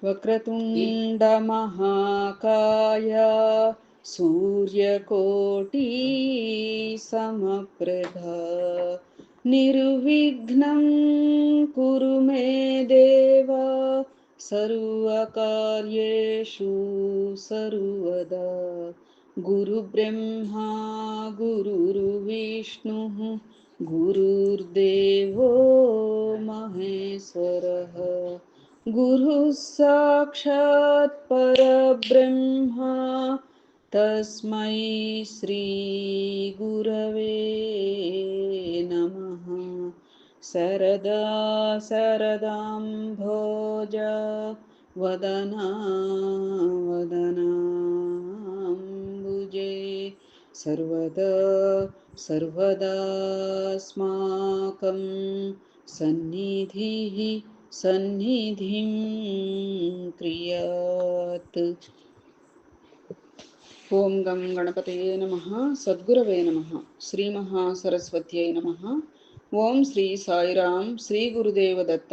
వక్రతుండ మహాకాయ సూర్యకోటి సమప్రభ నిర్విఘ్నం కురు మే దేవ సర్వకార్యేషు సర్వదా గురు బ్రహ్మా గురుర్విష్ణు గురుర్దేవో మహేశ్వరః గురు సాక్షాత్ పరబ్రహ్మ తస్మై శ్రీ గురవే నమః. శరదా శరదాంభోజ వదనా వదనాంబుజే సర్వదా సర్వదాస్మాకం సన్నిధిః సన్నిధిం క్రియాత్. ఓం గం గణపతయే నమః. సద్గురవే నమః. శ్రీ మహాసరస్వత్యై నమః. ఓం శ్రీ సాయిరాం శ్రీ గురుదేవ దత్త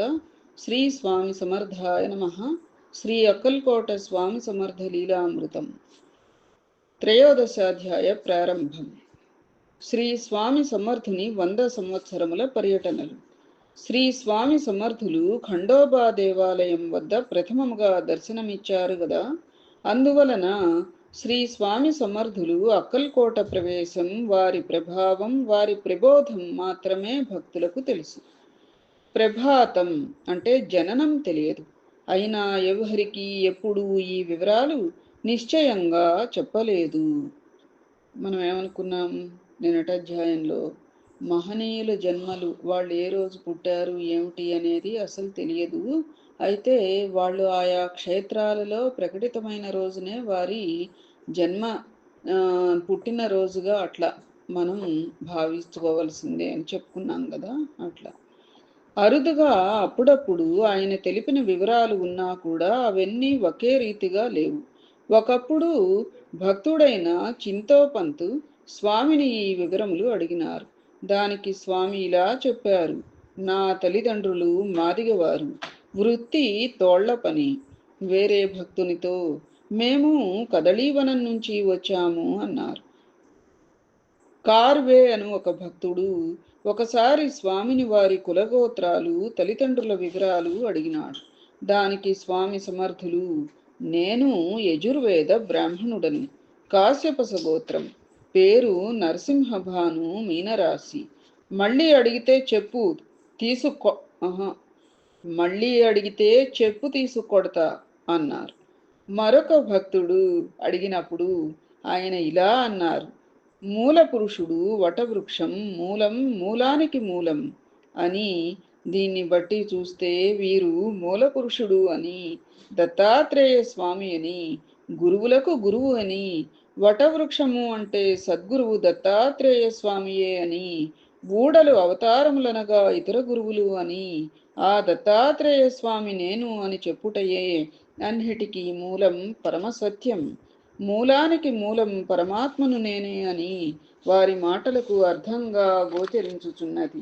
శ్రీ స్వామి సమర్థాయ నమః. శ్రీ అక్కల్కోట స్వామి సమర్థ లీలామృతం. త్రయోదశాధ్యాయ ప్రారంభం. శ్రీ స్వామి సమర్థుని 100 సంవత్సరముల పర్యటనలు. శ్రీ స్వామి సమర్థులు ఖండోబా దేవాలయం వద్ద ప్రథమముగా దర్శనమిచ్చారు గదా. అందువలన శ్రీ స్వామి సమర్థులు అక్కల్కోట ప్రవేశం, వారి ప్రభావం, వారి ప్రబోధం మాత్రమే భక్తులకు తెలుసు. ప్రభాతం అంటే జననం తెలియదు. అయినా ఎవరికి ఎప్పుడు ఈ వివరాలు నిశ్చయంగా చెప్పలేదు. మనం ఏమనుకున్నాం నిన్నటి అధ్యాయంలో, మహనీయుల జన్మలు, వాళ్ళు ఏ రోజు పుట్టారు ఏమిటి అనేది అసలు తెలియదు. అయితే వాళ్ళు ఆయా క్షేత్రాలలో ప్రకటితమైన రోజునే వారి జన్మ పుట్టిన రోజుగా అట్లా మనం భావించుకోవాల్సిందే అని చెప్పుకున్నాం కదా. అట్లా అరుదుగా అప్పుడప్పుడు ఆయన తెలిపిన వివరాలు ఉన్నా కూడా అవన్నీ ఒకే రీతిగా లేవు. ఒకప్పుడు భక్తుడైన చింతోపంతు స్వామిని ఈ వివరములు అడిగినారు. దానికి స్వామి ఇలా చెప్పారు: నా తల్లిదండ్రులు మాదిగవారు, వృత్తి తోళ్ల పని. వేరే భక్తునితో మేము కదళీవనం నుంచి వచ్చాము అన్నారు. కార్వే అను ఒక భక్తుడు ఒకసారి స్వామిని వారి కులగోత్రాలు, తల్లిదండ్రుల వివరాలు అడిగినాడు. దానికి స్వామి సమర్థులు, నేను యజుర్వేద బ్రాహ్మణుడని, కాశ్యపస గోత్రం, పేరు నరసింహభాను, మీనరాశి. మళ్ళీ అడిగితే చెప్పు తీసుకొడతా అన్నారు. మరొక భక్తుడు అడిగినప్పుడు ఆయన ఇలా అన్నారు: మూల పురుషుడు వటవృక్షం, మూలం మూలానికి మూలం అని. దీన్ని బట్టి చూస్తే వీరు మూల పురుషుడు అని, దత్తాత్రేయ స్వామి అని, గురువులకు గురువు అని, వటవృక్షము అంటే సద్గురువు దత్తాత్రేయ స్వామియే అని, ఊడలు అవతారములనగా ఇతర గురువులు అని, ఆ దత్తాత్రేయ స్వామి నేను అని చెప్పుటయే అన్నిటికీ మూలం పరమసత్యం. మూలానికి మూలం పరమాత్మను నేనే అని వారి మాటలకు అర్థంగా గోచరించుచున్నది.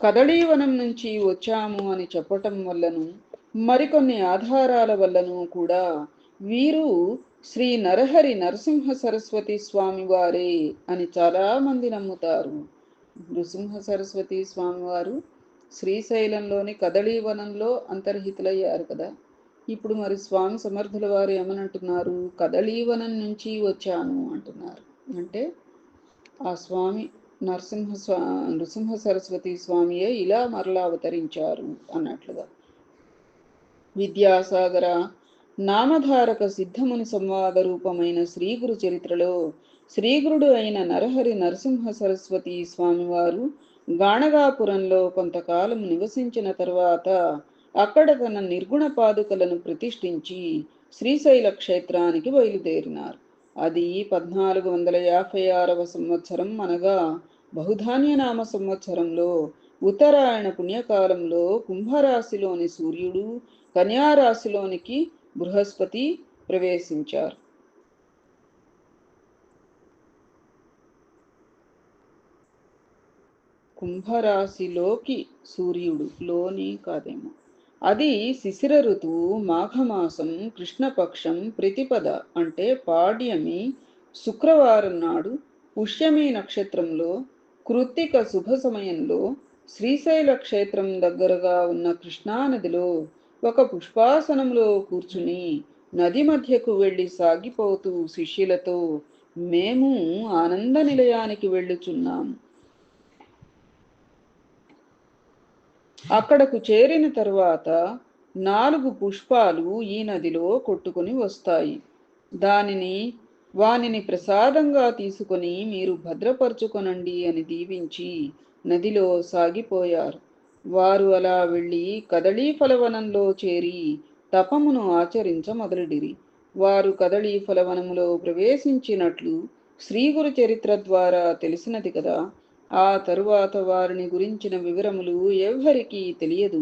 కదళీవనం నుంచి వచ్చాము అని చెప్పటం వల్లను, మరికొన్ని ఆధారాల వల్లను కూడా వీరు శ్రీ నరహరి నరసింహ సరస్వతి స్వామి వారే అని చాలా మంది నమ్ముతారు. నృసింహ సరస్వతి స్వామివారు శ్రీశైలంలోని కదళీవనంలో అంతర్హితులయ్యారు కదా. ఇప్పుడు మరి స్వామి సమర్థుల వారు ఏమనంటున్నారు? కదళీవనం నుంచి వచ్చాను అంటున్నారు. అంటే ఆ స్వామి నృసింహ సరస్వతి స్వామియే ఇలా మరలా అవతరించారు అన్నట్లుగా. విద్యాసాగర నామధారక సిద్ధముని సంవాద రూపమైన శ్రీగురు చరిత్రలో శ్రీగురుడు అయిన నరహరి నరసింహ సరస్వతి స్వామివారు గాణగాపురంలో కొంతకాలం నివసించిన తరువాత అక్కడ తన నిర్గుణ పాదుకలను ప్రతిష్ఠించి శ్రీశైల క్షేత్రానికి బయలుదేరినారు. అది 1456వ సంవత్సరం, అనగా బహుధాన్యనామ సంవత్సరంలో ఉత్తరాయణ పుణ్యకాలంలో కుంభరాశిలోని సూర్యుడు కన్యారాశిలోనికి బృహస్పతి ప్రవేశించారు. కుంభరాశిలోకి సూర్యుడు లోని కాదేమో. అది శిశిర ఋతువు, మాఘమాసం, కృష్ణపక్షం, ప్రతిపద అంటే పాడ్యమి, శుక్రవారం నాడు, పుష్యమి నక్షత్రంలో, కృత్తిక శుభ సమయంలో, శ్రీశైల క్షేత్రం దగ్గరగా ఉన్న కృష్ణానదిలో ఒక పుష్పాసనంలో కూర్చుని నది మధ్యకు వెళ్ళి సాగిపోతూ శిష్యులతో మేము ఆనంద నిలయానికి వెళ్ళుచున్నాం. అక్కడకు చేరిన తరువాత 4 పుష్పాలు ఈ నదిలో కొట్టుకుని వస్తాయి. వానిని ప్రసాదంగా తీసుకొని మీరు భద్రపరచుకొనండి అని దీవించి నదిలో సాగిపోయారు. వారు అలా వెళ్ళి కదళీ ఫలవనంలో చేరి తపమును ఆచరించ మొదలుడిరి. వారు కదళీ ఫలవనములో ప్రవేశించినట్లు శ్రీగురు చరిత్ర ద్వారా తెలిసినది కదా. ఆ తరువాత వారిని గురించిన వివరములు ఎవ్వరికీ తెలియదు.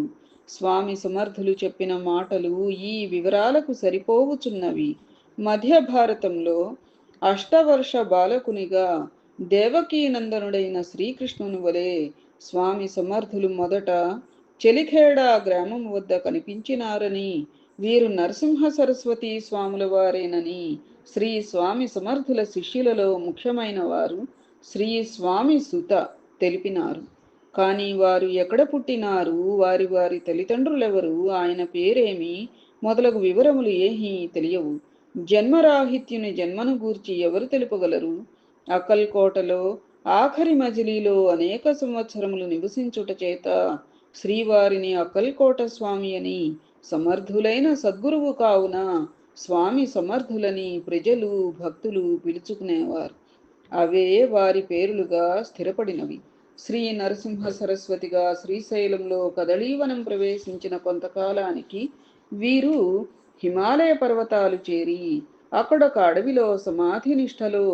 స్వామి సమర్థులు చెప్పిన మాటలు ఈ వివరాలకు సరిపోవుచున్నవి. మధ్య భారతంలో అష్టవర్ష బాలకునిగా దేవకీనందనుడైన శ్రీకృష్ణుని వలె స్వామి సమర్థులు మొదట చెలిఖేడా గ్రామం వద్ద కనిపించినారని, వీరు నరసింహ సరస్వతి స్వాముల వారేనని శ్రీ స్వామి సమర్థుల శిష్యులలో ముఖ్యమైన వారు శ్రీ స్వామి సుత తెలిపినారు. కానీ వారు ఎక్కడ పుట్టినారు, వారి వారి తల్లిదండ్రులెవరు, ఆయన పేరేమి మొదలగు వివరములు ఏమీ తెలియవు. జన్మరాహిత్యుని జన్మను గూర్చి ఎవరు తెలుపగలరు? అక్కల్కోటలో ఆఖరి మజిలీలో అనేక సంవత్సరములు నివసించుట చేత శ్రీవారిని అక్కల్కోట స్వామి అని, సమర్థులైన సద్గురువు కావున స్వామి సమర్థులని ప్రజలు భక్తులు పిలుచుకునేవారు. అవే వారి పేరులుగా స్థిరపడినవి. శ్రీ నరసింహ సరస్వతిగా శ్రీశైలంలో కదళీవనం ప్రవేశించిన కొంతకాలానికి వీరు హిమాలయ పర్వతాలు చేరి అక్కడొక అడవిలో సమాధి నిష్టలో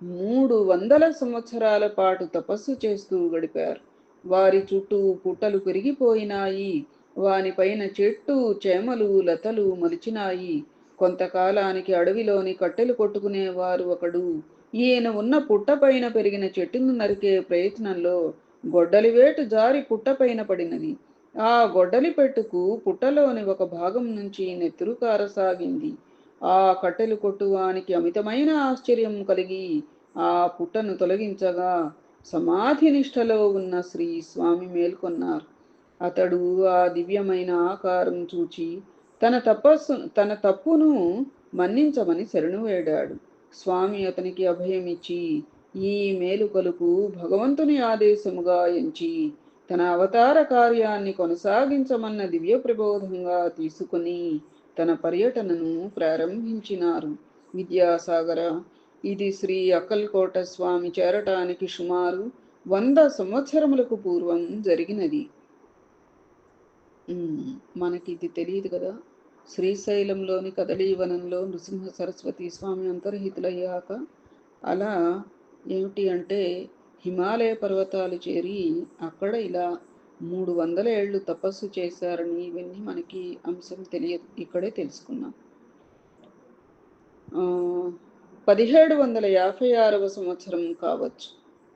300 సంవత్సరాల పాటు తపస్సు చేస్తూ గడిపారు. వారి చుట్టూ పుట్టలు పెరిగిపోయినాయి. వానిపైన చెట్టు చేమలు లతలు మలిచినాయి. కొంతకాలానికి అడవిలోని కట్టెలు కొట్టుకునేవారు ఒకడు ఈయన ఉన్న పుట్టపైన పెరిగిన చెట్టును నరికే ప్రయత్నంలో గొడ్డలి వేటు జారి పుట్టపైన పడినది. ఆ గొడ్డలి పెట్టుకు పుట్టలోని ఒక భాగం నుంచి నెత్తురు కారసాగింది. ఆ కట్టెలు కొట్టువానికి అమితమైన ఆశ్చర్యం కలిగి ఆ పుట్టను తొలగించగా సమాధి నిష్టలో ఉన్న శ్రీ స్వామి మేల్కొన్నారు. అతడు ఆ దివ్యమైన ఆకారం చూచి తన తప్పును మన్నించమని శరణు వేడాడు. స్వామి అతనికి అభయమిచ్చి ఈ మేలుకొలుపు భగవంతుని ఆదేశముగా ఎంచి తన అవతార కార్యాన్ని కొనసాగించమన్న దివ్య ప్రబోధంగా తీసుకుని తన పర్యటనను ప్రారంభించినారు. విద్యాసాగర, ఇది శ్రీ అక్కల్కోట స్వామి చేరటానికి సుమారు 100 సంవత్సరములకు పూర్వం జరిగినది. మనకి ఇది తెలియదు కదా. శ్రీశైలంలోని కదళీవనంలో నృసింహ సరస్వతి స్వామి అంతర్హితులయ్యాక అలా ఏమిటి అంటే హిమాలయ పర్వతాలు చేరి అక్కడ ఇలా 300 ఏళ్ళు తపస్సు చేశారని ఇవన్నీ మనకి అంశం తెలియదు. ఇక్కడే తెలుసుకున్నాం. 1756వ సంవత్సరం కావచ్చు.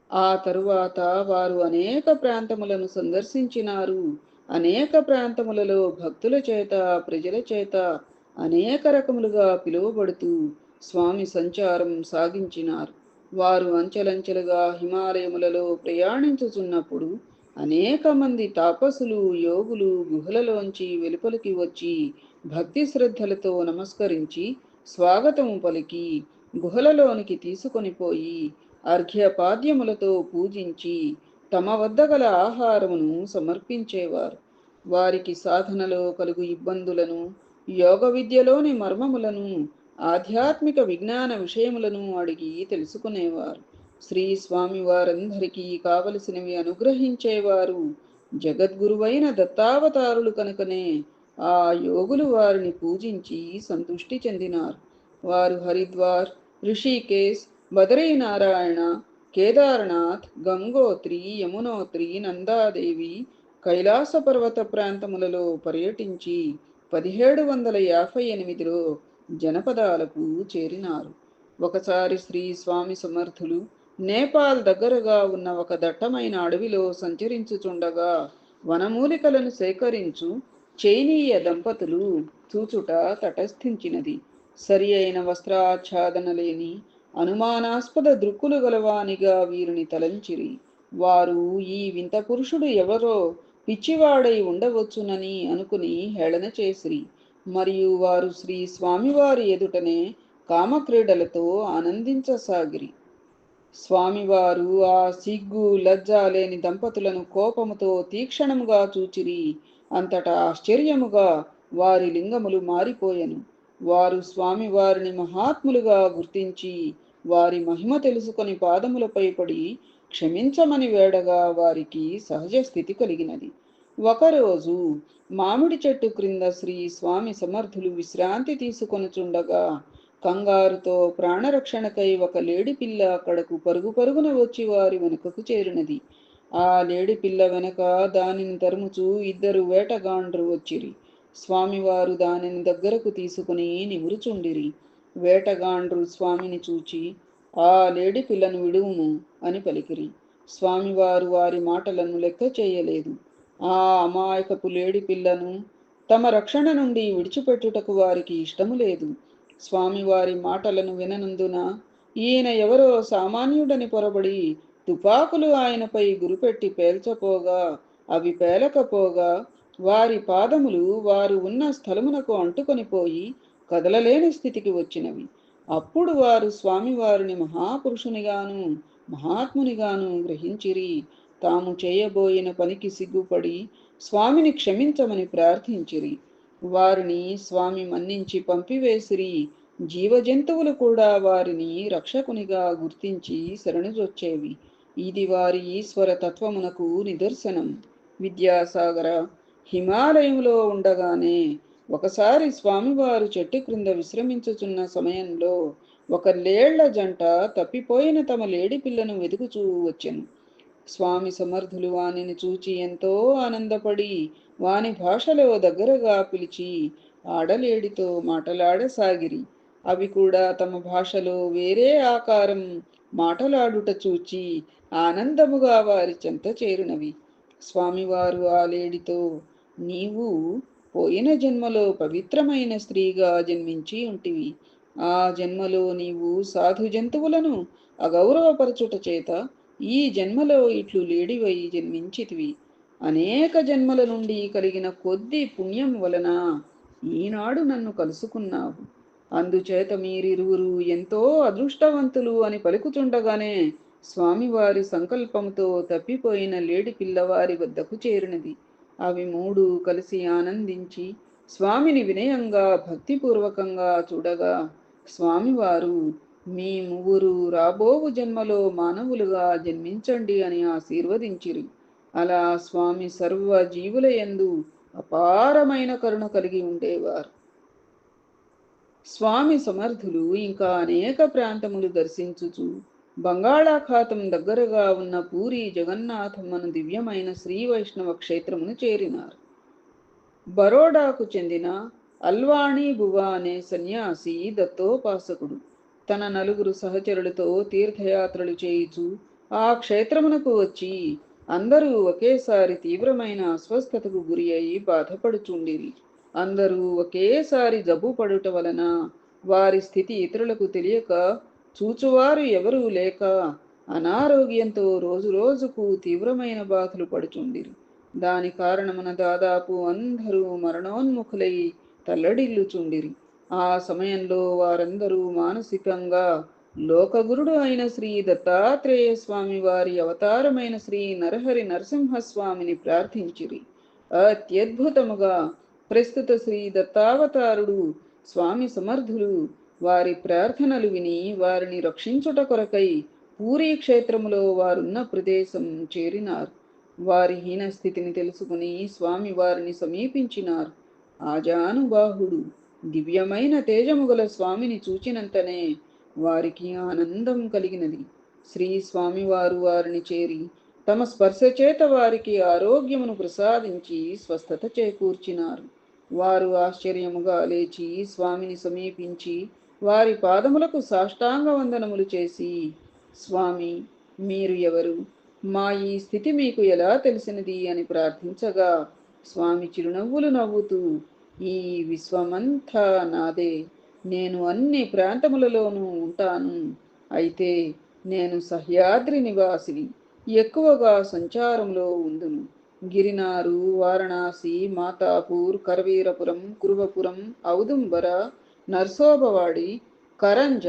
ఆ తరువాత వారు అనేక ప్రాంతములను సందర్శించినారు. అనేక ప్రాంతములలో భక్తుల చేత ప్రజల చేత అనేక రకములుగా పిలువబడుతూ స్వామి సంచారం సాగించినారు. వారు అంచెలంచెలుగా హిమాలయములలో ప్రయాణించుచున్నప్పుడు అనేక మంది తాపసులు యోగులు గుహలలోంచి వెలుపలికి వచ్చి భక్తి శ్రద్ధలతో నమస్కరించి స్వాగతము పలికి గుహలలోనికి తీసుకొని పోయి అర్ఘ్యపాద్యములతో పూజించి తమ వద్ద గల ఆహారమును సమర్పించేవారు. వారికి సాధనలో కలుగు ఇబ్బందులను, యోగ విద్యలోని మర్మములను, ఆధ్యాత్మిక విజ్ఞాన విషయములను అడిగి తెలుసుకునేవారు. శ్రీ స్వామి వారందరికీ కావలసినవి అనుగ్రహించేవారు. జగద్గురువైన దత్తావతారులు కనుకనే ఆ యోగులు వారిని పూజించి సంతుష్టి చెందినారు. వారు హరిద్వార్, ఋషికేశ్, బదరీనారాయణ, కేదార్నాథ్, గంగోత్రి, యమునోత్రి, నందాదేవి, కైలాస పర్వత ప్రాంతములలో పర్యటించి 1758లో జనపదాలకు చేరినారు. ఒకసారి శ్రీ స్వామి సమర్థులు నేపాల్ దగ్గరగా ఉన్న ఒక దట్టమైన అడవిలో సంచరించుచుండగా వనమూలికలను సేకరించు చైనీయ దంపతులు చూచుట తటస్థించినది. సరి అయిన వస్త్రాచ్ఛాదన లేని అనుమానాస్పద దృక్కులు గలవానిగా వీరిని తలంచిరి. వారు ఈ వింత పురుషుడు ఎవరో పిచ్చివాడై ఉండవచ్చునని అనుకుని హేళన చేసిరి. మరియు వారు శ్రీ స్వామివారి ఎదుటనే కామక్రీడలతో ఆనందించసాగిరి. స్వామివారు ఆ సిగ్గు లజ్జ లేని దంపతులను కోపముతో తీక్షణముగా చూచిరి. అంతటా ఆశ్చర్యముగా వారి లింగములు మారిపోయెను. వారు స్వామివారిని మహాత్ములుగా గుర్తించి వారి మహిమ తెలుసుకొని పాదములపై పడి క్షమించమని వేడగా వారికి సహజ స్థితి కలిగినది. ఒకరోజు మామిడి చెట్టు క్రింద శ్రీ స్వామి సమర్థులు విశ్రాంతి తీసుకొనుచుండగా కంగారుతో ప్రాణరక్షణకై ఒక లేడి పిల్ల అక్కడకు పరుగు పరుగున వచ్చి వారి వెనుకకు చేరినది. ఆ లేడి పిల్ల వెనక దానిని తరుముచూ ఇద్దరు వేటగాండ్రు వచ్చిరి. స్వామివారు దానిని దగ్గరకు తీసుకుని నిమురుచుండిరి. వేటగాండ్రు స్వామిని చూచి, ఆ లేడి పిల్లను విడువుము అని పలికిరి. స్వామివారు వారి మాటలను లెక్క చేయలేదు. ఆ అమాయకపు లేడి పిల్లను తమ రక్షణ నుండి విడిచిపెట్టుటకు వారికి ఇష్టము లేదు. స్వామివారి మాటలను విననందున ఈయన ఎవరో సామాన్యుడని పొరబడి తుపాకులు ఆయనపై గురిపెట్టి పేల్చపోగా అవి పేలకపోగా వారి పాదములు వారు ఉన్న స్థలమునకు అంటుకొనిపోయి కదలలేని స్థితికి వచ్చినవి. అప్పుడు వారు స్వామివారిని మహాపురుషునిగాను మహాత్మునిగాను గ్రహించిరి. తాము చేయబోయిన పనికి సిగ్గుపడి స్వామిని క్షమించమని ప్రార్థించిరి. వారిని స్వామి మన్నించి పంపివేసిరి. జీవజంతువులు కూడా వారిని రక్షకునిగా గుర్తించి శరణుజొచ్చేవి. ఇది వారి ఈశ్వర తత్వమునకు నిదర్శనం. విద్యాసాగర, హిమాలయంలో ఉండగానే ఒకసారి స్వామివారు చెట్టు క్రింద విశ్రమించుచున్న సమయంలో ఒక లేళ్ల జంట తప్పిపోయిన తమ లేడి పిల్లను వెతుకుచూ వచ్చెను. స్వామి సమర్థులు వానిని చూచి ఎంతో ఆనందపడి వాని భాషలో దగ్గరగా పిలిచి ఆడలేడితో మాటలాడసాగిరి. అవి కూడా తమ భాషలో వేరే ఆకారం మాటలాడుట చూచి ఆనందముగా వారి చెంత చేరినవి. స్వామివారు ఆ లేడితో, నీవు పోయిన జన్మలో పవిత్రమైన స్త్రీగా జన్మించి ఉంటివి. ఆ జన్మలో నీవు సాధు జంతువులను అగౌరవపరచుట చేత ఈ జన్మలో ఇట్లు లేడివై జన్మించితివి. అనేక జన్మల నుండి కలిగిన కొద్ది పుణ్యం వలన ఈనాడు నన్ను కలుసుకున్నావు. అందుచేత మీరిరువురు ఎంతో అదృష్టవంతులు అని పలుకుచుండగానే స్వామివారి సంకల్పంతో తప్పిపోయిన లేడి పిల్లవారి వద్దకు చేరినది. అవి మూడు కలిసి ఆనందించి స్వామిని వినయంగా భక్తిపూర్వకంగా చూడగా స్వామివారు, మీ ముగ్గురు రాబోవు జన్మలో మానవులుగా జన్మించండి అని ఆశీర్వదించిరి. అలా స్వామి సర్వ జీవుల యందు అపారమైన కరుణ కలిగి ఉండేవారు. స్వామి సమర్థులు ఇంకా అనేక ప్రాంతములు దర్శించుచు బంగాళాఖాతం దగ్గరగా ఉన్న పూరి జగన్నాథమ్మను దివ్యమైన శ్రీ వైష్ణవ క్షేత్రమును చేరినారు. బరోడాకు చెందిన అల్వాణి బువా అనే సన్యాసి దత్తోపాసకుడు తన నలుగురు సహచరులతో తీర్థయాత్రలు చేయుచు ఆ క్షేత్రమునకు వచ్చి అందరూ ఒకేసారి తీవ్రమైన అస్వస్థతకు గురి అయి బాధపడుచుండిరి. అందరూ ఒకేసారి జబ్బు పడుట వలన వారి స్థితి ఇతరులకు తెలియక చూచువారు ఎవరూ లేక అనారోగ్యంతో రోజు రోజుకు తీవ్రమైన బాధలు పడుచుండిరి. దాని కారణమున దాదాపు అందరూ మరణోన్ముఖులై తల్లడిల్లుచుండిరి. ఆ సమయంలో వారందరూ మానసికంగా లోకగురుడు అయిన శ్రీ దత్తాత్రేయ స్వామి వారి అవతారమైన శ్రీ నరహరి నరసింహస్వామిని ప్రార్థించిరి. అత్యద్భుతముగా ప్రస్తుత శ్రీ దత్తావతారుడు స్వామి సమర్థులు వారి ప్రార్థనలు విని వారిని రక్షించుట కొరకై పూరీ క్షేత్రములో వారున్న ప్రదేశం చేరినారు. వారి హీనస్థితిని తెలుసుకుని స్వామి వారిని సమీపించినారు. ఆజానుబాహుడు దివ్యమైన తేజముగల స్వామిని చూచినంతనే వారికి ఆనందం కలిగినది. శ్రీ స్వామివారు వారిని చేరి తమ స్పర్శ చేత వారికి ఆరోగ్యమును ప్రసాదించి స్వస్థత చేకూర్చినారు. వారు ఆశ్చర్యముగా లేచి స్వామిని సమీపించి వారి పాదములకు సాష్టాంగ వందనములు చేసి, స్వామి, మీరు ఎవరు? మా ఈ స్థితి మీకు ఎలా తెలిసినది అని ప్రార్థించగా, స్వామి చిరునవ్వులు నవ్వుతూ, ఈ విశ్వమంతా నాదే, నేను అన్ని ప్రాంతములలోనూ ఉంటాను. అయితే నేను సహ్యాద్రి నివాసిని, ఎక్కువగా సంచారంలో ఉందును. గిరినారు, వారణాసి, మాతాపూర్, కరవీరపురం, కురువపురం, ఔదుంబర, నర్సోబవాడి, కరంజ,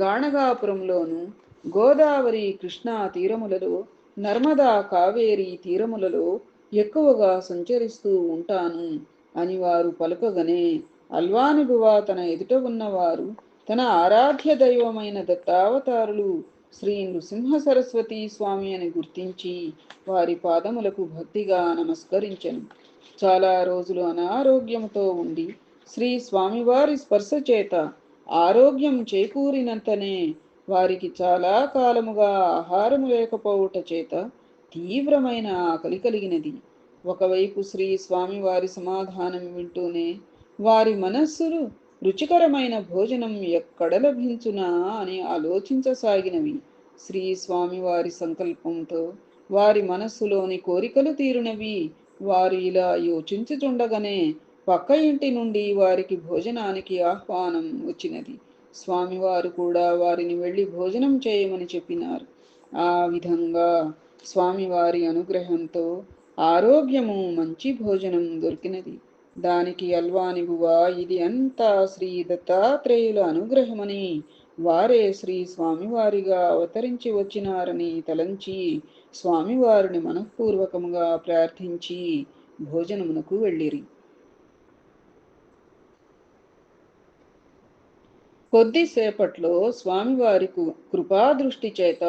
గాణగాపురంలోను, గోదావరి కృష్ణా తీరములలో, నర్మదా కావేరి తీరములలో ఎక్కువగా సంచరిస్తూ ఉంటాను అని వారు పలుకగనే, అల్వానుగువ తన ఎదుట ఉన్నవారు తన ఆరాధ్య దైవమైన దత్తావతారులు శ్రీ నృసింహ సరస్వతి స్వామి అని గుర్తించి వారి పాదములకు భక్తిగా నమస్కరించెను. చాలా రోజులు అనారోగ్యముతో ఉండి శ్రీ స్వామివారి స్పర్శ చేత ఆరోగ్యం చేకూరినంతనే వారికి చాలా కాలముగా ఆహారము లేకపోవుట చేత తీవ్రమైన ఆకలి కలిగినది. ఒకవైపు శ్రీ స్వామివారి సమాధానం వింటూనే వారి మనస్సులు రుచికరమైన భోజనం ఎక్కడ లభించునా అని ఆలోచించసాగినవి. శ్రీ స్వామివారి సంకల్పంతో వారి మనస్సులోని కోరికలు తీరినవి. వారు ఇలా యోచించుచుండగానే పక్క ఇంటి నుండి వారికి భోజనానికి ఆహ్వానం వచ్చినది. స్వామివారు కూడా వారిని వెళ్ళి భోజనం చేయమని చెప్పినారు. ఆ విధంగా స్వామివారి అనుగ్రహంతో ఆరోగ్యము, మంచి భోజనం దొరికినది. దానికి అల్వానిగువ ఇది అంతా శ్రీ దత్తాత్రేయుల అనుగ్రహమని, వారే శ్రీ స్వామివారిగా అవతరించి వచ్చినారని తలంచి స్వామివారిని మనఃపూర్వకముగా ప్రార్థించి భోజనమునకు వెళ్ళిరి. కొద్దిసేపట్లో స్వామివారి కృపాదృష్టి చేత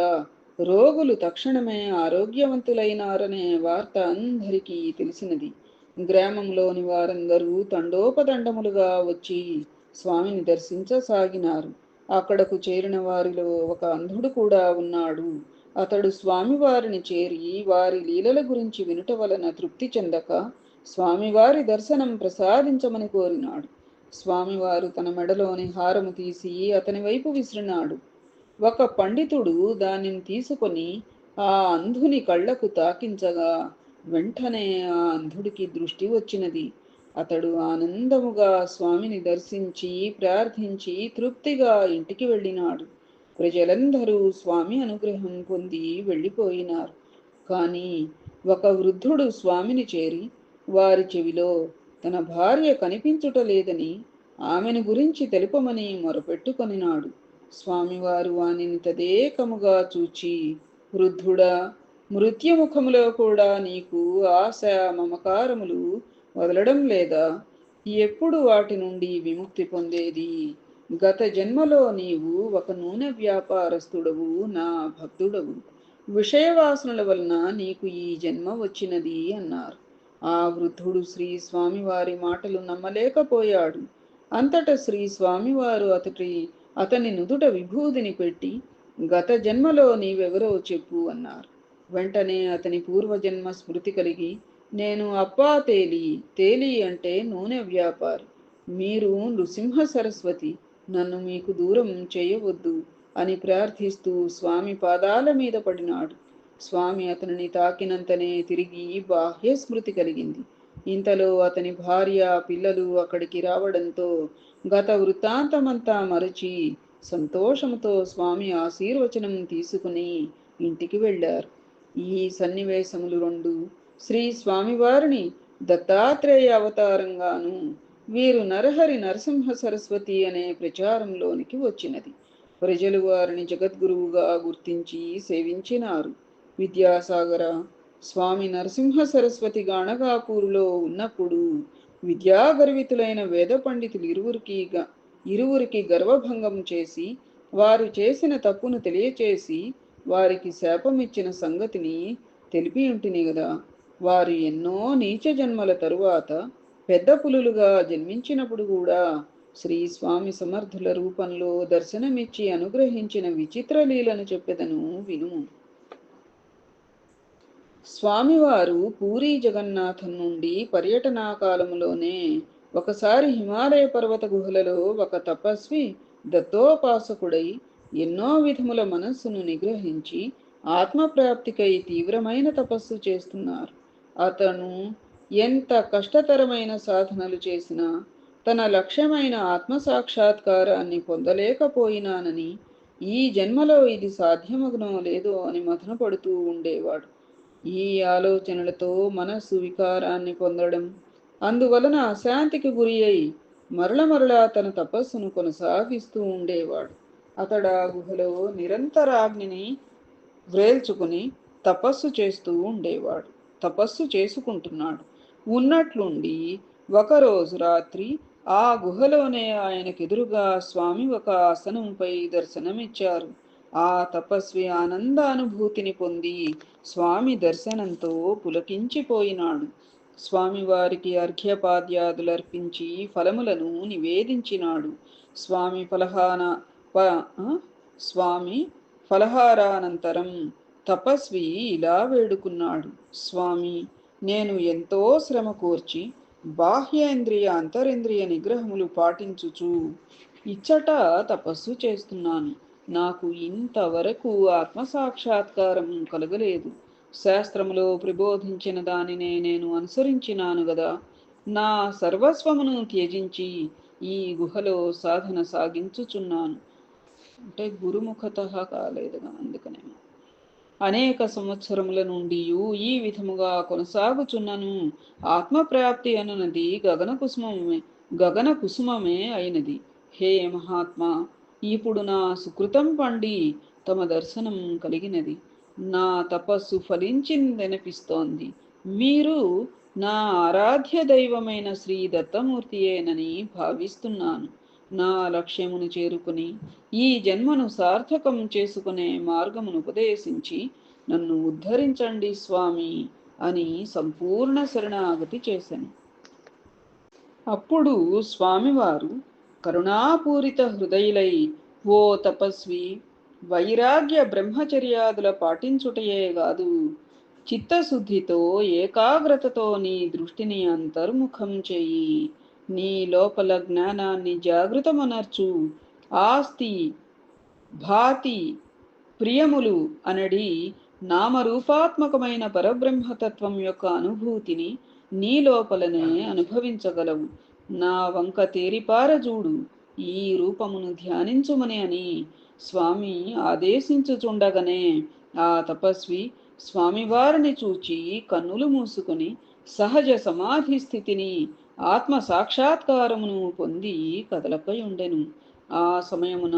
రోగులు తక్షణమే ఆరోగ్యవంతులైనారనే వార్త అందరికీ తెలిసినది. గ్రామంలోని వారందరూ తండోపతండములుగా వచ్చి స్వామిని దర్శించసాగినారు. అక్కడకు చేరిన వారిలో ఒక అంధుడు కూడా ఉన్నాడు. అతడు స్వామివారిని చేరి వారి లీలల గురించి వినుట వలన తృప్తి చెందక స్వామివారి దర్శనం ప్రసాదించమని కోరినాడు. స్వామివారు తన మెడలోని హారము తీసి అతని వైపు విసిరినాడు. ఒక పండితుడు దానిని తీసుకొని ఆ అంధుని కళ్లకు తాకించగా వెంటనే ఆ అంధుడికి దృష్టి వచ్చినది. అతడు ఆనందముగా స్వామిని దర్శించి ప్రార్థించి తృప్తిగా ఇంటికి వెళ్ళినాడు. ప్రజలందరూ స్వామి అనుగ్రహం పొంది వెళ్ళిపోయినారు. కానీ ఒక వృద్ధుడు స్వామిని చేరి వారి చెవిలో తన భార్య కనిపించుట లేదని ఆమెను గురించి తెలుపమని మొరపెట్టుకొనినాడు. స్వామివారు వానిని తదేకముగా చూచి, వృద్ధుడా, మృత్యుముఖములో కూడా నీకు ఆశ మమకారములు వదలడం లేదా? ఎప్పుడు వాటి నుండి విముక్తి పొందేది? గత జన్మలో నీవు ఒక నూనె వ్యాపారస్తుడవు, నా భక్తుడవు. విషయవాసనల వలన నీకు ఈ జన్మ వచ్చినది అన్నారు. ఆ వృద్ధుడు శ్రీ స్వామివారి మాటలు నమ్మలేకపోయాడు. అంతట శ్రీ స్వామివారు అతని నుదుట విభూదిని పెట్టి, గత జన్మలో నీవెవరో చెప్పు అన్నారు. వెంటనే అతని పూర్వజన్మ స్మృతి కలిగి, నేను అప్పా తేలి, తేలి అంటే నూనె వ్యాపారి, మీరు నృసింహ సరస్వతి, నన్ను మీకు దూరం చేయవద్దు అని ప్రార్థిస్తూ స్వామి పాదాల మీద పడినాడు. స్వామి అతనిని తాకినంతనే తిరిగి బాహ్య స్మృతి కలిగింది. ఇంతలో అతని భార్య, పిల్లలు అక్కడికి రావడంతో గత వృత్తాంతమంతా మరచి సంతోషంతో స్వామి ఆశీర్వచనం తీసుకుని ఇంటికి వెళ్ళారు. ఈ సన్నివేశములు రెండు శ్రీ స్వామివారిని దత్తాత్రేయ అవతారంగాను, వీరు నరహరి నరసింహ సరస్వతి అనే ప్రచారంలోనికి వచ్చినది. ప్రజలు వారిని జగద్గురువుగా గుర్తించి సేవించినారు. విద్యాసాగర, స్వామి నరసింహ సరస్వతి గాణగాపూరులో ఉన్నప్పుడు విద్యాగర్వితులైన వేద పండితులు ఇరువురికి గర్వభంగం చేసి వారు చేసిన తప్పును తెలియచేసి వారికి శాపమిచ్చిన సంగతిని తెలిపి ఉంటిని గదా. వారు ఎన్నో నీచ జన్మల తరువాత పెద్ద పులులుగా జన్మించినప్పుడు కూడా శ్రీ స్వామి సమర్థుల రూపంలో దర్శనమిచ్చి అనుగ్రహించిన విచిత్ర లీలను చెప్పెదను వినుము. స్వామివారు పూరీ జగన్నాథం నుండి పర్యటనా కాలములోనే ఒకసారి హిమాలయ పర్వత గుహలలో ఒక తపస్వి దత్తోపాసకుడై ఎన్నో విధముల మనస్సును నిగ్రహించి ఆత్మప్రాప్తికై తీవ్రమైన తపస్సు చేస్తున్నారు. అతను ఎంత కష్టతరమైన సాధనలు చేసినా తన లక్ష్యమైన ఆత్మసాక్షాత్కారాన్ని పొందలేకపోయినానని, ఈ జన్మలో ఇది సాధ్యమగునో లేదో అని మథనపడుతూ ఉండేవాడు. ఈ ఆలోచనలతో మనస్సు వికారాన్ని పొందడం, అందువలన అశాంతికి గురి అయి మరల తన తపస్సును కొనసాగిస్తూ ఉండేవాడు. అతడా గుహలో నిరంతరాగ్నిని వ్రేల్చుకుని తపస్సు చేస్తూ ఉండేవాడు. తపస్సు చేసుకుంటున్నాడు. ఉన్నట్లుండి ఒకరోజు రాత్రి ఆ గుహలోనే ఆయనకెదురుగా స్వామి ఒక ఆసనంపై దర్శనమిచ్చారు. ఆ తపస్వి ఆనందానుభూతిని పొంది స్వామి దర్శనంతో పులకించిపోయినాడు. స్వామివారికి అర్ఘ్యపాద్యాదులర్పించి ఫలములను నివేదించినాడు. స్వామి ఫలహాన స్వామి ఫలహారానంతరం తపస్వి ఇలా వేడుకున్నాడు. స్వామి, నేను ఎంతో శ్రమ కోర్చి బాహ్యేంద్రియ అంతరింద్రియ నిగ్రహములు పాటించుచు ఇచ్చట తపస్సు చేస్తున్నాను. నాకు ఇంతవరకు ఆత్మసాక్షాత్కారం కలగలేదు. శాస్త్రములో ప్రబోధించిన దానినే నేను అనుసరించినాను గదా. నా సర్వస్వమును త్యజించి ఈ గుహలో సాధన సాగించుచున్నాను. అంటే గురుముఖత కాలేదుగా, అందుకనేమో. అనేక సంవత్సరముల నుండి ఈ విధముగా కొనసాగుచున్నను. ఆత్మప్రాప్తి అనున్నది గగన కుసుమమే అయినది. హే మహాత్మా, ఇప్పుడు నా సుకృతం పండి తమ దర్శనం కలిగినది. నా తపస్సు ఫలించిందనిపిస్తోంది. మీరు నా ఆరాధ్య దైవమైన శ్రీ దత్తమూర్తియేనని భావిస్తున్నాను. నా లక్ష్యమును చేరుకుని ఈ జన్మను సార్థకం చేసుకునే మార్గమును ఉపదేశించి నన్ను ఉద్ధరించండి స్వామి అని సంపూర్ణ శరణాగతి చేశాను. అప్పుడు స్వామివారు కరుణాపూరిత హృదయులై, ఓ తపస్వి, వైరాగ్య బ్రహ్మచర్యాదుల పాటించుటయే కాదు, చిత్తశుద్ధితో ఏకాగ్రతతో నీ దృష్టిని అంతర్ముఖం చెయ్యి. నీ లోపల జ్ఞానాన్ని జాగృతమనర్చు. ఆస్తి, భాతి, ప్రియములు అనడి నామరూపాత్మకమైన పరబ్రహ్మతత్వం యొక్క అనుభూతిని నీ లోపలనే అనుభవించగలవు. నా వంక తేరిపారజూడు, ఈ రూపమును ధ్యానించుమని అని స్వామి ఆదేశించుచుండగానే ఆ తపస్వి స్వామివారిని చూచి కన్నులు మూసుకొని సహజ సమాధి స్థితిని, ఆత్మ సాక్షాత్కారమును పొంది కదలపై ఉండెను. ఆ సమయమున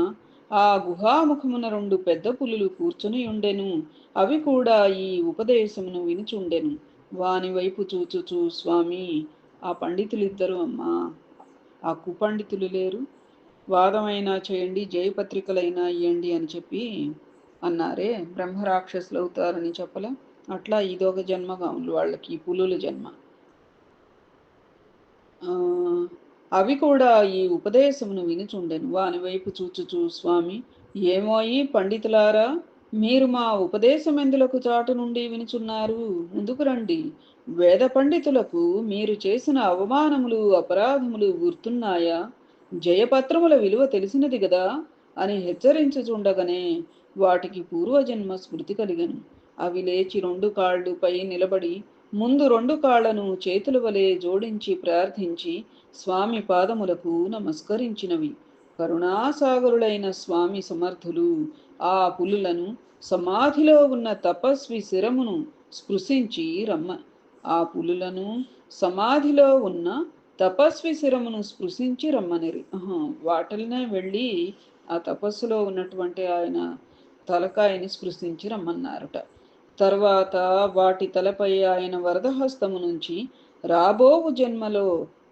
ఆ గుహాముఖమున 2 పెద్ద పులులు కూర్చుని ఉండెను. అవి కూడా ఈ ఉపదేశమును వినుచుండెను. వాని వైపు చూచుచూ, స్వామి, ఆ పండితులిద్దరు అమ్మా, ఆ కుపండితులు లేరు, వాదమైనా చేయండి, జయపత్రికలైనా ఇయ్యండి అని చెప్పి అన్నారే, బ్రహ్మరాక్షసులు అవుతారని చెప్పలే, అట్లా ఇదొక జన్మగా ఉంది వాళ్ళకి, పులుల జన్మ. అవి కూడా ఈ ఉపదేశమును వినుచుండెను. వాని వైపు చూచుచూ, స్వామి, ఏమోయి పండితులారా, మీరు మా ఉపదేశం ఎందులకు చాటు నుండి వినుచున్నారు? ముందుకు రండి. వేద పండితులకు మీరు చేసిన అవమానములు, అపరాధములు గుర్తున్నాయా? జయపత్రముల విలువ తెలిసినది గదా అని హెచ్చరించుచుండగానే వాటికి పూర్వజన్మ స్మృతి కలిగను. అవి లేచి 2 కాళ్ళపై నిలబడి ముందు 2 కాళ్లను చేతుల వలె జోడించి ప్రార్థించి స్వామి పాదములకు నమస్కరించినవి. కరుణాసాగరులైన స్వామి సమర్థులు ఆ పులులను సమాధిలో ఉన్న తపస్వి శిరమును స్పృశించి ఆ పులులను సమాధిలో ఉన్న తపస్వి శిరమును స్పృశించి రమ్మనిరి. వాటిల్నే వెళ్ళి ఆ తపస్సులో ఉన్నటువంటి ఆయన తలకాయని స్పృశించి రమ్మన్నారట. తర్వాత వాటి తలపై ఆయన వరదహస్తము నుంచి రాబోవు జన్మలో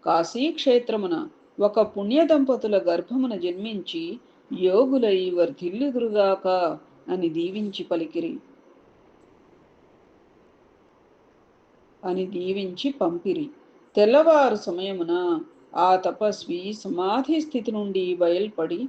కాశీక్షేత్రమున ఒక పుణ్య దంపతుల గర్భమున జన్మించి యోగులై వర్ధిల్లుదురుగాక అని దీవించి పంపిరి. తెల్లవారు సమయమున ఆ తపస్వి సమాధి స్థితి నుండి బయల్పడి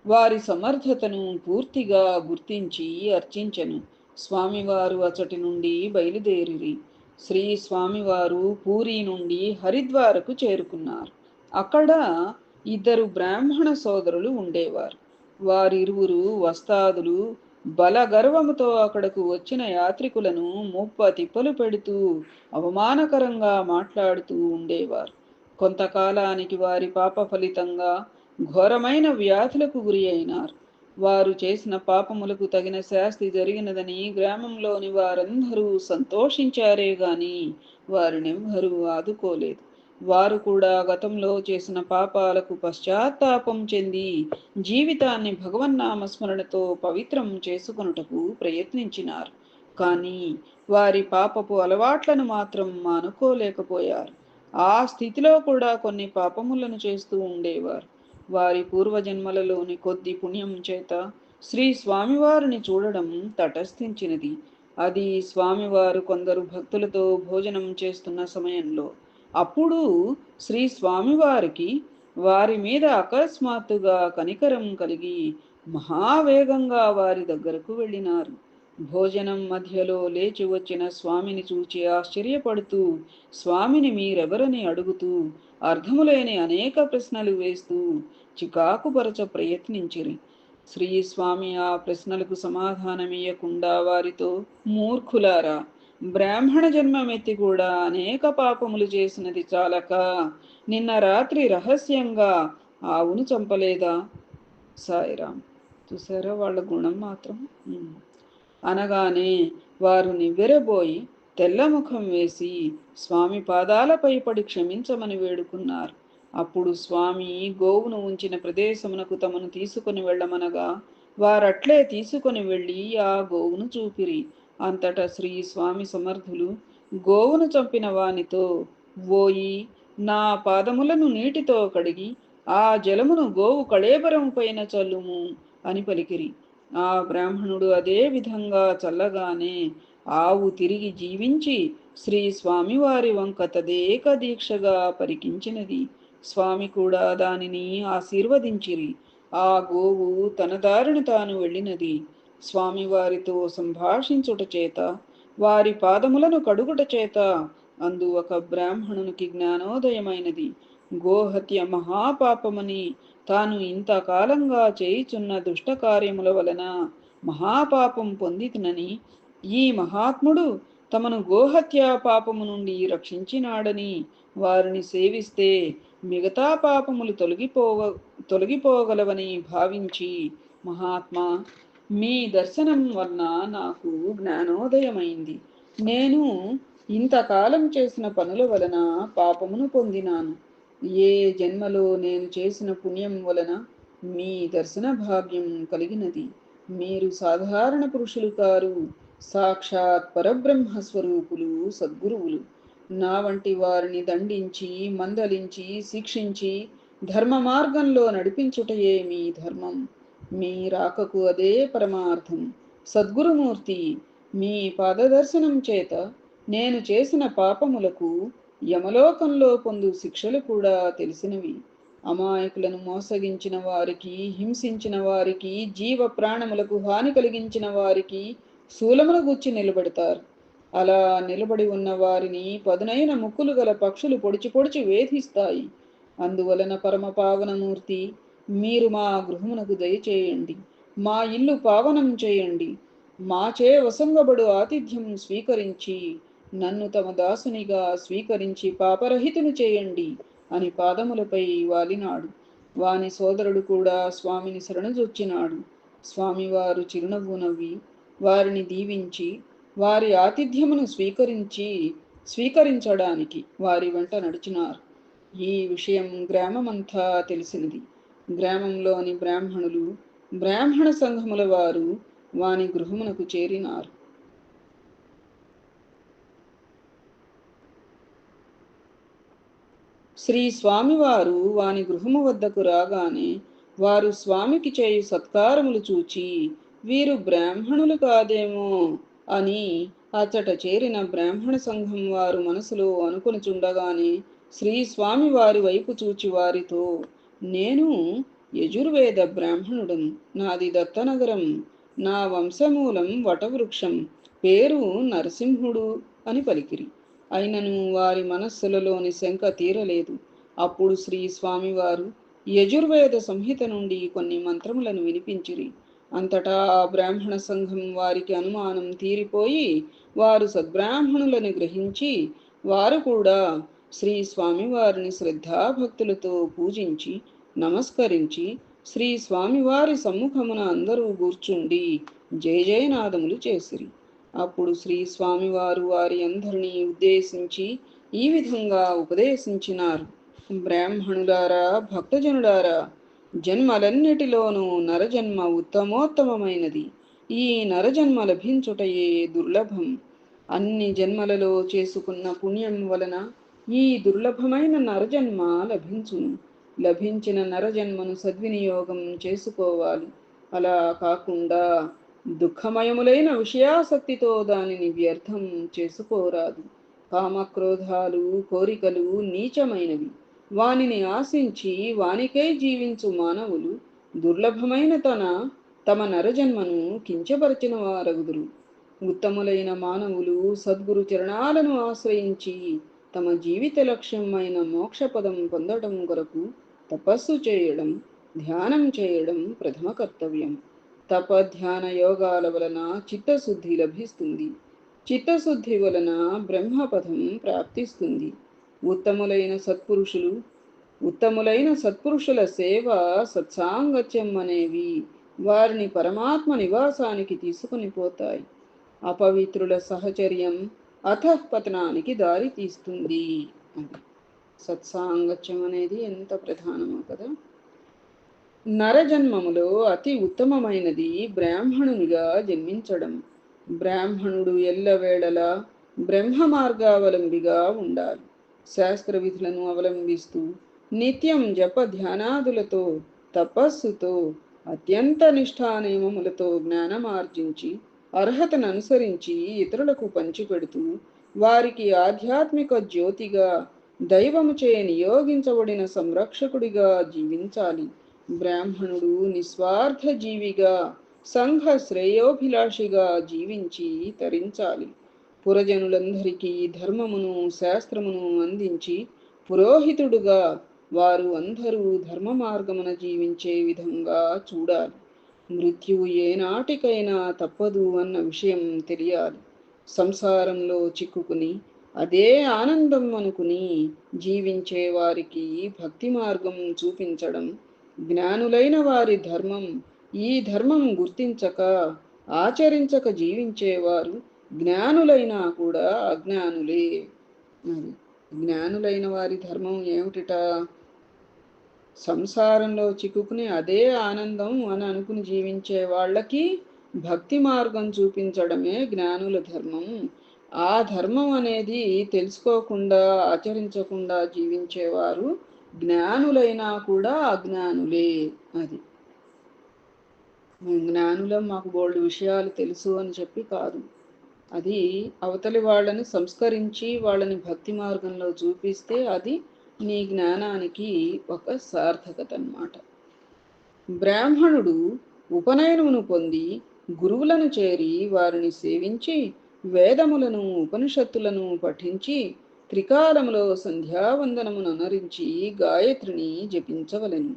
వారి సమర్థతను పూర్తిగా గుర్తించి అర్చించెను. స్వామివారు అచటి నుండి బయలుదేరిరి. శ్రీ స్వామివారు పూరి నుండి హరిద్వారకు చేరుకున్నారు. అక్కడ ఇద్దరు బ్రాహ్మణ సోదరులు ఉండేవారు. వారిరువురు వస్తాదులు బలగర్వముతో అక్కడకు వచ్చిన యాత్రికులను ముప్ప తిప్పలు పెడుతూ అవమానకరంగా మాట్లాడుతూ ఉండేవారు. కొంతకాలానికి వారి పాప ఫలితంగా ఘోరమైన వ్యాధులకు గురి అయినారు. వారు చేసిన పాపములకు తగిన శాస్తి జరిగినదని గ్రామంలోని వారందరూ సంతోషించారే గాని వారినెవ్వరూ ఆదుకోలేదు. వారు కూడా గతంలో చేసిన పాపాలకు పశ్చాత్తాపం చెంది జీవితాన్ని భగవన్నామస్మరణతో పవిత్రం చేసుకొనుటకు ప్రయత్నించినారు. కానీ వారి పాపపు అలవాట్లను మాత్రం మానుకోలేకపోయారు. ఆ స్థితిలో కూడా కొన్ని పాపములను చేస్తూ ఉండేవారు. వారి పూర్వజన్మలలోని కొద్ది పుణ్యం చేత శ్రీ స్వామివారిని చూడడం తటస్థించినది. అది స్వామివారు కొందరు భక్తులతో భోజనం చేస్తున్న సమయంలో. అప్పుడు శ్రీ స్వామివారికి వారి మీద అకస్మాత్తుగా కనికరం కలిగి మహావేగంగా వారి దగ్గరకు వెళ్ళినారు. భోజనం మధ్యలో లేచి వచ్చిన స్వామిని చూచి ఆశ్చర్యపడుతూ స్వామిని మీరెవరని అడుగుతూ అర్థములేని అనేక ప్రశ్నలు వేస్తూ చికాకుపరచ ప్రయత్నించిరి. శ్రీ స్వామి ఆ ప్రశ్నలకు సమాధానమియ్యకుండా వారితో, మూర్ఖులారా, బ్రాహ్మణ జన్మమెత్తి కూడా అనేక పాపములు చేసినది చాలక నిన్న రాత్రి రహస్యంగా ఆవును చంపలేదా? సాయిరాం. చూసారా వాళ్ళ గుణం మాత్రం. అనగానే వారు నివ్వెరబోయి తెల్లముఖం వేసి స్వామి పాదాలపై పడి క్షమించమని వేడుకున్నారు. అప్పుడు స్వామి గోవును ఉంచిన ప్రదేశమునకు తమను తీసుకొని వెళ్ళమనగా వారట్లే తీసుకొని వెళ్ళి ఆ గోవును చూపిరి. అంతటా శ్రీ స్వామి సమర్థులు గోవును చంపిన వానితో, ఓయి, నా పాదములను నీటితో కడిగి ఆ జలమును గోవు కళేబరం పైన చల్లుము అని పలికిరి. ఆ బ్రాహ్మణుడు అదే విధంగా చల్లగానే ఆవు తిరిగి జీవించి శ్రీ స్వామివారి వంక తదేక దీక్షగా పరికించినది. స్వామి కూడా దానిని ఆశీర్వదించిరి. ఆ గోవు తన దారిని తాను వెళ్ళినది. స్వామివారితో సంభాషించుట చేత, వారి పాదములను కడుగుట చేత అందు ఒక బ్రాహ్మణునికి జ్ఞానోదయమైనది. గోహత్య మహాపాపమని, తాను ఇంతకాలంగా చేయుచున్న దుష్ట కార్యముల వలన మహాపాపం పొందితినని, ఈ మహాత్ముడు తమను గోహత్యా పాపము నుండి రక్షించినాడని, వారిని సేవిస్తే మిగతా పాపములు తొలగిపోగలవని భావించి, మహాత్మా, మీ దర్శనం వలన నాకు జ్ఞానోదయమైంది. నేను ఇంతకాలం చేసిన పనుల వలన పాపమును పొందినాను. ఏ జన్మలో నేను చేసిన పుణ్యం వలన మీ దర్శన భాగ్యం కలిగినది. మీరు సాధారణ పురుషులు కారు, సాక్షాత్ పరబ్రహ్మ స్వరూపులు, సద్గురువులు. నా వంటి వారిని దండించి, మందలించి, శిక్షించి ధర్మ మార్గంలో నడిపించుటయే మీ ధర్మం. మీ రాకకు అదే పరమార్థం. సద్గురుమూర్తి, మీ పాదదర్శనం చేత నేను చేసిన పాపములకు యమలోకంలో పొందు శిక్షలు కూడా తెలిసినవి. అమాయకులను మోసగించిన వారికి, హింసించిన వారికి, జీవ ప్రాణములకు హాని కలిగించిన వారికి శూలమును గుచ్చి నిలబెడతారు. అలా నిలబడి ఉన్న వారిని పదునైన ముక్కులు గల పక్షులు పొడిచి పొడిచి వేధిస్తాయి. అందువలన పరమ పావనమూర్తి, మీరు మా గృహమునకు దయచేయండి. మా ఇల్లు పావనం చేయండి. మాచే వసంగబడు ఆతిథ్యం స్వీకరించి నన్ను తమ దాసునిగా స్వీకరించి పాపరహితుని చేయండి అని పాదములపై వాలినాడు. వాని సోదరుడు కూడా స్వామిని శరణుజొచ్చినాడు. స్వామివారు చిరునవ్వు నవ్వి వారిని దీవించి వారి ఆతిథ్యమును స్వీకరించడానికి వారి వెంట నడిచినారు. ఈ విషయం గ్రామమంతా తెలిసినది. గ్రామంలోని బ్రాహ్మణులు, బ్రాహ్మణ సంఘముల వారు వాని గృహమునకు చేరినారు. శ్రీ స్వామివారు వాని గృహము వద్దకు రాగానే వారు స్వామికి చేయు సత్కారములు చూచి, వీరు బ్రాహ్మణులు కాదేమో అని అచ్చట చేరిన బ్రాహ్మణ సంఘం వారు మనసులో అనుకొనుచుండగానే శ్రీ స్వామి వారి వైపు చూచి వారితో, నేను యజుర్వేద బ్రాహ్మణుడను. నాది దత్తనగరం. నా వంశమూలం వటవృక్షం. పేరు నరసింహుడు అని పలికిరి. అయినను వారి మనస్సులలోని శంక తీరలేదు. అప్పుడు శ్రీ స్వామివారు యజుర్వేద సంహిత నుండి కొన్ని మంత్రములను వినిపించిరి. అంతటా ఆ బ్రాహ్మణ సంఘం వారికి అనుమానం తీరిపోయి వారు సద్బ్రాహ్మణులను గ్రహించి వారు కూడా శ్రీ స్వామివారిని శ్రద్ధాభక్తులతో పూజించి నమస్కరించి శ్రీ స్వామివారి సమ్ముఖమున అందరూ కూర్చుండి జయ జయనాదములు చేసిరి. అప్పుడు శ్రీ స్వామివారు వారి అందరినీ ఉద్దేశించి ఈ విధంగా ఉపదేశించినారు. బ్రాహ్మణులారా, భక్తజనులారా, జన్మలన్నిటిలోనూ నరజన్మ ఉత్తమోత్తమైనది. ఈ నరజన్మ లభించుటయే దుర్లభం. అన్ని జన్మలలో చేసుకున్న పుణ్యం వలన ఈ దుర్లభమైన నరజన్మ లభించును. లభించిన నరజన్మను సద్వినియోగం చేసుకోవాలి. అలా కాకుండా దుఃఖమయములైన విషయాసక్తితో దానిని వ్యర్థం చేసుకోరాదు. కామక్రోధాలు కోరికలు నీచమైనవి. వానిని ఆశించి వానికై జీవించు మానవులు దుర్లభమైన తమ నరజన్మను కించపరిచిన వారగుదురు. ఉత్తములైన మానవులు సద్గురు చరణాలను ఆశ్రయించి తమ జీవిత లక్ష్యమైన మోక్షపదం పొందడం కొరకు తపస్సు చేయడం, ధ్యానం చేయడం ప్రథమ కర్తవ్యం. తప ధ్యాన యోగాల వలన చిత్తశుద్ధి లభిస్తుంది. చిత్తశుద్ధి వలన బ్రహ్మపదం ప్రాప్తిస్తుంది. ఉత్తములైన సత్పురుషుల సేవ, సత్సాంగత్యం అనేవి వారిని పరమాత్మ నివాసానికి తీసుకుని పోతాయి. అపవిత్రుల సహచర్యం అధఃపతనానికి దారి తీస్తుంది. సత్సాంగత్యం అనేది ఎంత ప్రధానమో కదా. నరజన్మములో అతి ఉత్తమమైనది బ్రాహ్మణునిగా జన్మించడం. బ్రాహ్మణుడు ఎల్లవేళలా బ్రహ్మ మార్గావలంబిగా ఉండాలి. శాస్త్ర విధులను అవలంబిస్తూ నిత్యం జప ధ్యానాదులతో, తపస్సుతో, అత్యంత నిష్ఠానియమములతో జ్ఞానమార్జించి అర్హతను అనుసరించి ఇతరులకు పంచిపెడుతూ వారికి ఆధ్యాత్మిక జ్యోతిగా, దైవముచే నియోగించబడిన సంరక్షకుడిగా జీవించాలి. బ్రాహ్మణుడు నిస్వార్థ జీవిగా, సంఘ శ్రేయోభిలాషిగా జీవించి తరించాలి. పురజనులందరికీ ధర్మమును, శాస్త్రమును అందించి పురోహితుడుగా వారు అందరూ ధర్మ మార్గమున జీవించే విధంగా చూడాలి. మృత్యువు ఏనాటికైనా తప్పదు అన్న విషయం తెలియాలి. సంసారంలో చిక్కుకుని అదే ఆనందం అనుకుని జీవించే వారికి భక్తి మార్గం చూపించడం జ్ఞానులైన వారి ధర్మం. ఈ ధర్మం గుర్తించక, ఆచరించక జీవించేవారు జ్ఞానులైనా కూడా అజ్ఞానులే. అది జ్ఞానులైన వారి ధర్మం ఏమిటిట? సంసారంలో చిక్కుకుని అదే ఆనందం అని అనుకుని జీవించే వాళ్ళకి భక్తి మార్గం చూపించడమే జ్ఞానుల ధర్మం. ఆ ధర్మం అనేది తెలుసుకోకుండా, ఆచరించకుండా జీవించేవారు జ్ఞానులైనా కూడా అజ్ఞానులే. అది జ్ఞానులం, మాకు బోల్డ్ విషయాలు తెలుసు అని చెప్పి కాదు. అది అవతలి వాళ్ళని సంస్కరించి వాళ్ళని భక్తి మార్గంలో చూపిస్తే అది నీ జ్ఞానానికి ఒక సార్థకత అన్నమాట. బ్రాహ్మణుడు ఉపనయనమును పొంది గురువులను చేరి వారిని సేవించి వేదములను, ఉపనిషత్తులను పఠించి త్రికాలములో సంధ్యావందనమును అనరించి గాయత్రిని జపించవలెను.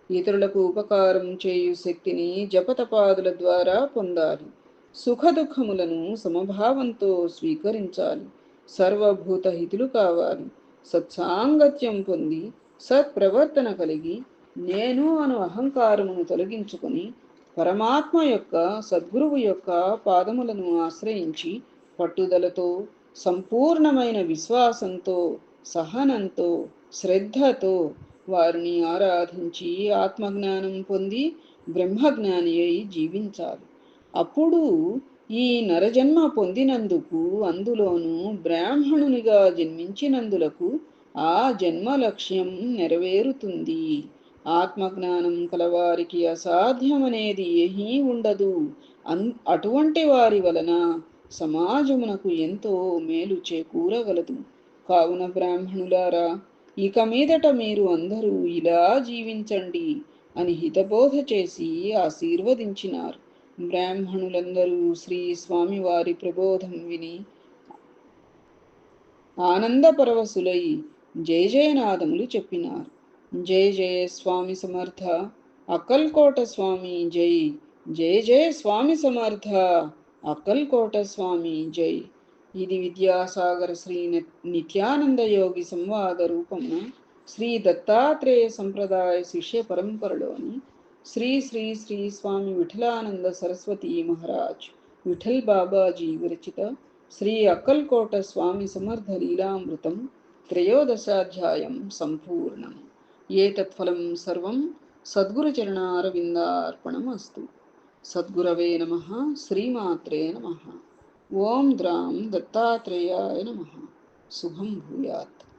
ఇతరులకు ఉపకారం చేయు శక్తిని జపతపాదుల ద్వారా పొందాలి. సుఖదుఖములను సమభావంతో స్వీకరించాలి. సర్వభూత హితులు కావాలి. సత్సాంగత్యం పొంది సత్ప్రవర్తన కలిగి నేను అను అహంకారమును తొలగించుకొని పరమాత్మ యొక్క, సద్గురువు యొక్క పాదములను ఆశ్రయించి పట్టుదలతో, సంపూర్ణమైన విశ్వాసంతో, సహనంతో, శ్రద్ధతో వారిని ఆరాధించి ఆత్మజ్ఞానం పొంది బ్రహ్మజ్ఞాని అయి జీవించాలి. అప్పుడు ఈ నరజన్మ పొందినందుకు, అందులోనూ బ్రాహ్మణునిగా జన్మించినందులకు ఆ జన్మ లక్ష్యం నెరవేరుతుంది. ఆత్మజ్ఞానం కలవారికి అసాధ్యమనేది ఏమీ ఉండదు. అటువంటి వారి వలన సమాజమునకు ఎంతో మేలు చేకూరగలదు. కావున బ్రాహ్మణులారా, ఇక మీదట మీరు అందరూ ఇలా జీవించండి అని హితబోధ చేసి ఆశీర్వదించినారు. బ్రాహ్మణులందరూ శ్రీ స్వామివారి ప్రబోధం విని ఆనందపరవశులై జయ జయనాదములు చెప్పినారు. जय जय स्वामी समर्थ अक्कलकोट स्वामी जय जय जय स्वामी समर्थ अक्कलकोट स्वामी जय ఇది విద్యాసాగర శ్రీ నిత్యానంద యోగి సంవాద రూపమున శ్రీ దత్తాత్రేయ సంప్రదాయ శిష్య పరంపరలోని శ్రీ శ్రీ శ్రీ స్వామి విఠలానంద సరస్వతి మహారాజ్ విఠల్ బాబాజీ విరచిత శ్రీ అక్కల్కోట స్వామి సమర్థ లీలామృతం త్రయోదశాధ్యాయం సంపూర్ణం. ఏతత్ఫలం సర్వం సద్గురుచరణారవిందార్పణమస్తు. సద్గురవే నమః. శ్రీమాత్రే నమః. ఓం ద్రాం దత్తాత్రేయాయ నమః. శుభం భూయాత్.